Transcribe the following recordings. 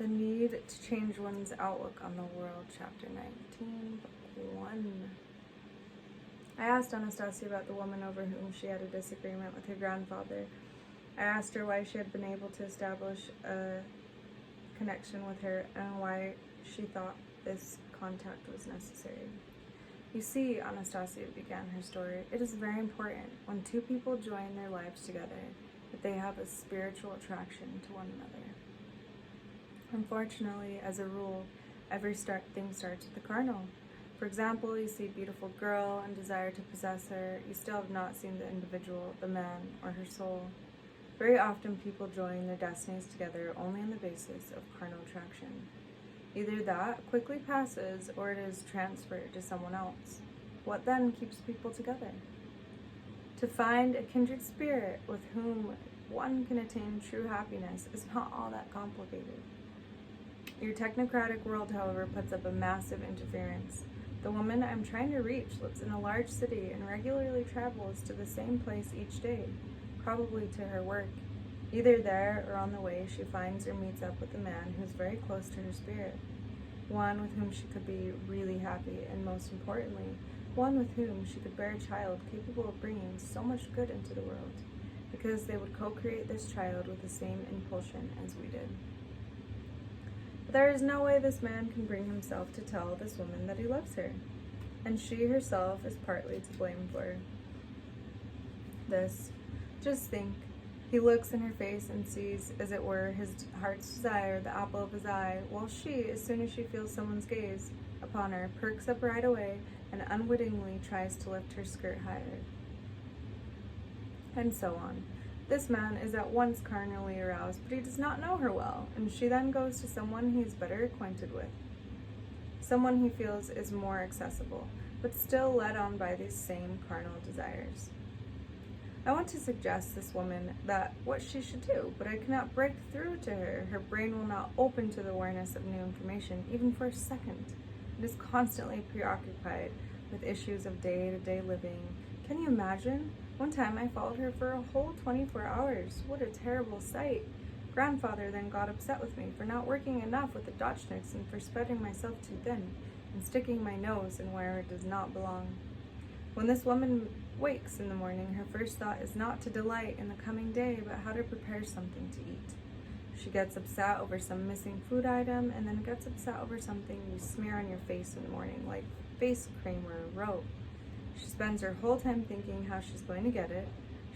The Need to Change One's Outlook on the World, Chapter 19, Book 1. I asked Anastasia about the woman over whom she had a disagreement with her grandfather. I asked her why she had been able to establish a connection with her and why she thought this contact was necessary. You see, Anastasia began her story, it is very important when two people join their lives together that they have a spiritual attraction to one another. Unfortunately, as a rule, every thing starts with the carnal. For example, you see a beautiful girl and desire to possess her. You still have not seen the individual, the man, or her soul. Very often people join their destinies together only on the basis of carnal attraction. Either that quickly passes or it is transferred to someone else. What then keeps people together? To find a kindred spirit with whom one can attain true happiness is not all that complicated. Your technocratic world, however, puts up a massive interference. The woman I'm trying to reach lives in a large city and regularly travels to the same place each day, probably to her work. Either there or on the way, she finds or meets up with a man who's very close to her spirit, one with whom she could be really happy, and most importantly, one with whom she could bear a child capable of bringing so much good into the world, because they would co-create this child with the same impulsion as we did. But there is no way this man can bring himself to tell this woman that he loves her, and she herself is partly to blame for this. Just think. He looks in her face and sees, as it were, his heart's desire, the apple of his eye, while she, as soon as she feels someone's gaze upon her, perks up right away and unwittingly tries to lift her skirt higher. And so on. This man is at once carnally aroused, but he does not know her well, and she then goes to someone he is better acquainted with, someone he feels is more accessible, but still led on by these same carnal desires. I want to suggest this woman that what she should do, but I cannot break through to her. Her brain will not open to the awareness of new information, even for a second. It is constantly preoccupied with issues of day-to-day living. Can you imagine? One time I followed her for a whole 24 hours. What a terrible sight. Grandfather then got upset with me for not working enough with the Dutchniks and for spreading myself too thin and sticking my nose in where it does not belong. When this woman wakes in the morning, her first thought is not to delight in the coming day, but how to prepare something to eat. She gets upset over some missing food item, and then gets upset over something you smear on your face in the morning, like face cream or a robe. She spends her whole time thinking how she's going to get it.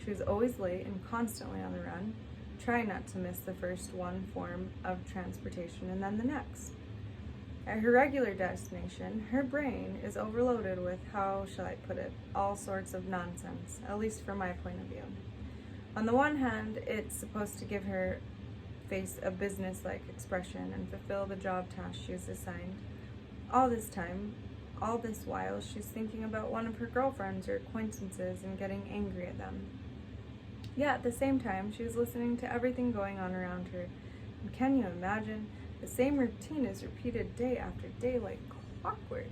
She is always late and constantly on the run, trying not to miss the first one form of transportation and then the next. At her regular destination, her brain is overloaded with, how shall I put it, all sorts of nonsense, at least from my point of view. On the one hand, it's supposed to give her face a business-like expression and fulfill the job task she is assigned. All this while, she's thinking about one of her girlfriends or acquaintances and getting angry at them. Yet at the same time, she is listening to everything going on around her. And can you imagine? The same routine is repeated day after day like clockwork.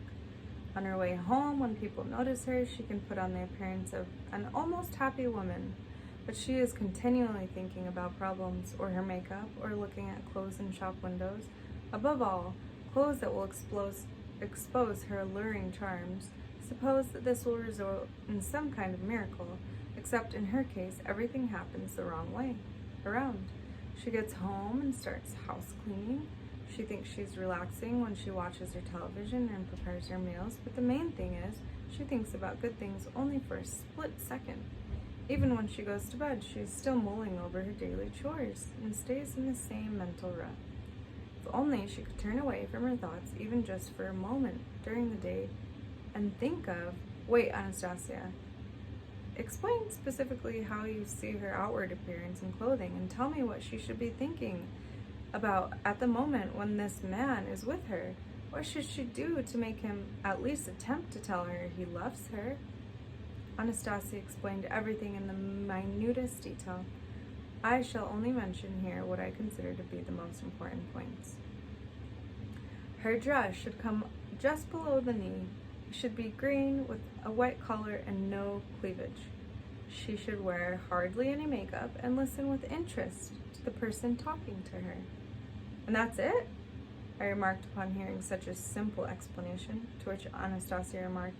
On her way home, when people notice her, she can put on the appearance of an almost happy woman, but she is continually thinking about problems, or her makeup, or looking at clothes in shop windows. Above all, clothes that will expose her alluring charms. Suppose that this will result in some kind of miracle, except in her case, everything happens the wrong way around. She gets home and starts house cleaning. She thinks she's relaxing when she watches her television and prepares her meals, but the main thing is, she thinks about good things only for a split second. Even when she goes to bed, she is still mulling over her daily chores and stays in the same mental rut. If only she could turn away from her thoughts even just for a moment during the day and think of, wait, Anastasia, explain specifically how you see her outward appearance and clothing, and tell me what she should be thinking about at the moment when this man is with her. What should she do to make him at least attempt to tell her he loves her? Anastasia explained everything in the minutest detail. I shall only mention here what I consider to be the most important points. Her dress should come just below the knee. It should be green with a white collar and no cleavage. She should wear hardly any makeup and listen with interest to the person talking to her. And that's it? I remarked upon hearing such a simple explanation, to which Anastasia remarked,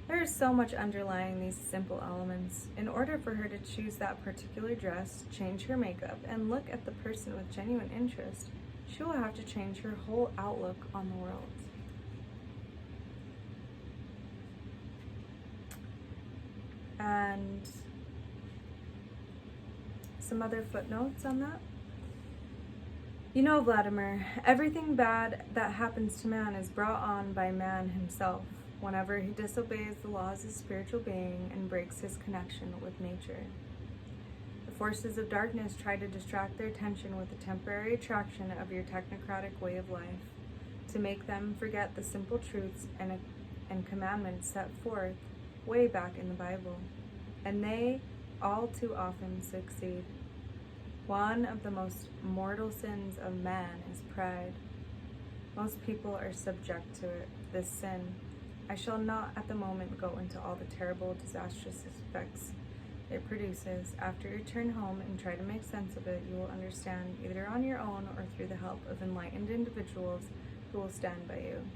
there is so much underlying these simple elements. In order for her to choose that particular dress, change her makeup, and look at the person with genuine interest, she will have to change her whole outlook on the world. And some other footnotes on that. You know, Vladimir, everything bad that happens to man is brought on by man himself, whenever he disobeys the laws of spiritual being and breaks his connection with nature. The forces of darkness try to distract their attention with the temporary attraction of your technocratic way of life, to make them forget the simple truths and commandments set forth way back in the Bible. And they all too often succeed. One of the most mortal sins of man is pride. Most people are subject to it, this sin. I shall not at the moment go into all the terrible, disastrous effects it produces. After you return home and try to make sense of it, you will understand, either on your own or through the help of enlightened individuals who will stand by you.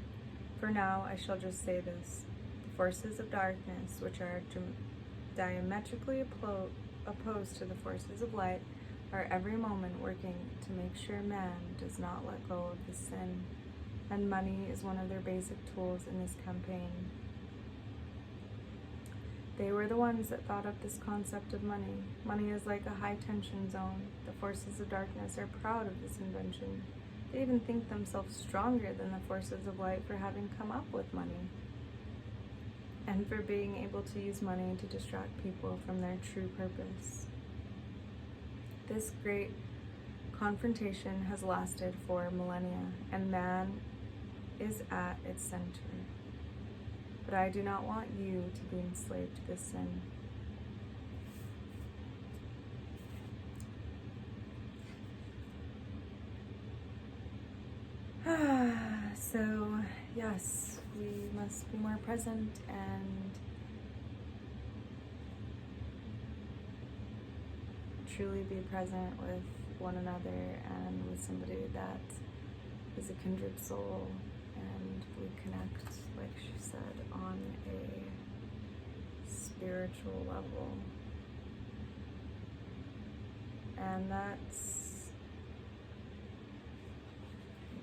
For now, I shall just say this. The forces of darkness, which are diametrically opposed to the forces of light, are every moment working to make sure man does not let go of his sin, and money is one of their basic tools in this campaign. They were the ones that thought up this concept of money. Money is like a high-tension zone. The forces of darkness are proud of this invention. They even think themselves stronger than the forces of light for having come up with money, and for being able to use money to distract people from their true purpose. This great confrontation has lasted for millennia, and man is at its center. But I do not want you to be enslaved to this sin. So, yes, we must be more present and truly be present with one another and with somebody that is a kindred soul, and we connect, like she said, on a spiritual level. And that's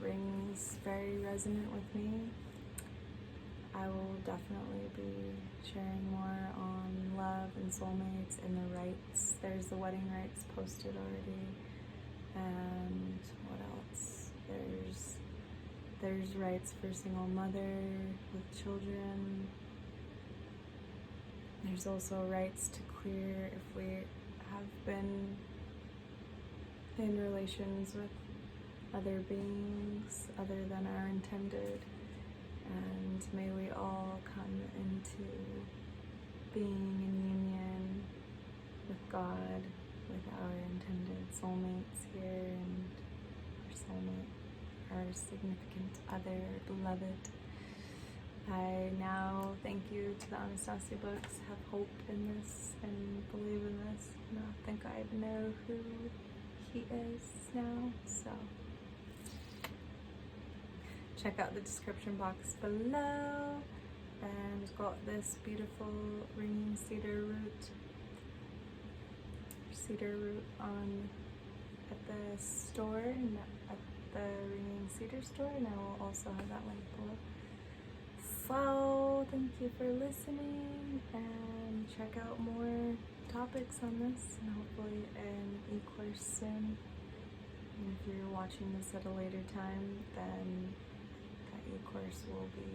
rings very resonant with me. I will definitely be sharing more on love and soulmates and the rites. There's the wedding rites posted already. And what else? There's rites for single mother with children. There's also rites to clear if we have been in relations with other beings other than our intended. And may we all come into being in union with God, with our intended soulmates here, and our soulmate, our significant other, beloved. I now thank you to the Anastasia books, have hope in this and believe in this. And I think I know who he is now, so check out the description box below. And it's got this beautiful ringing cedar root on at the store, and at the Ringing Cedar store, and I will also have that link below. So thank you for listening, and check out more topics on this, and hopefully an e-course soon. And if you're watching this at a later time, then that e-course will be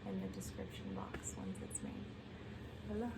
in the description box once it's made. Aloha.